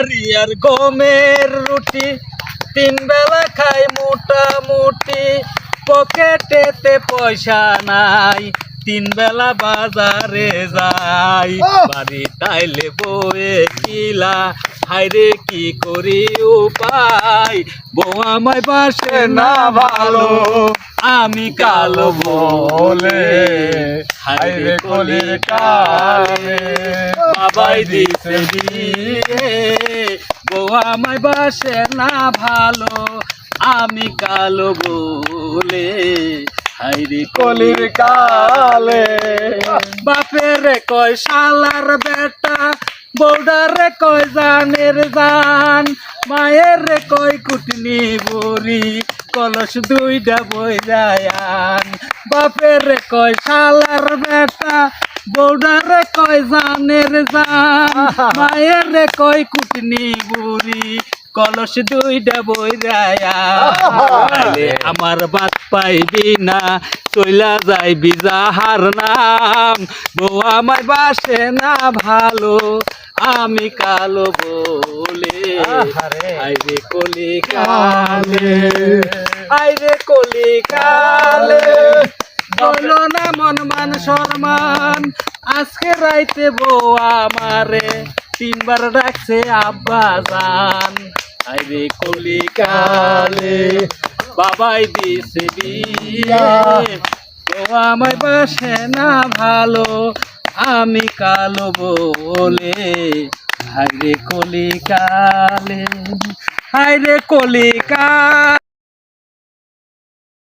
আর গমের রুটি তিন বেলা খাই মোটামুটি পকেটেতে পয়সা নাই তিন বেলা বাজারে যাই বাড়ি তাইলে বয়ে কিলা হাইরে কি করি উপায় বউ আমায় বাসে না ভালো আমি কালো বলে হাইরে কলির কালে বাবাই দিছে দিয়ে বউ আমায় বাসে না ভালো আমি কালো বলে হাইরে কলির কালে বাপের কয় শালার বেটা বউডার কয় জানের জান মায়ের কয় কুটনি বুড়ি কলস দুইটা বই যায়ান বাপের কয় শালার বেটা বউডার কয় জানের জান মায়ের কয় কুটনি বুড়ি কলস দুইটা বই যায়ান আমার বাত পাইবি না চইলা যাইবি যাহার নাম বউ আমায় বাসে না ভালো আমি কালো বলে আইরে কলি কালে আইরে কলি কালে বলো না মন মান সম্মান আজকে রাইতে বউ আমারে তিনবার ডাকছে আব্বা জান আইরে কলি কালে বাবাই দিছে বিয়ে বউ আমায় বাসে না ভালো আমি কালো বলে হাইরে কলি কালে হাইরে কলি কালে।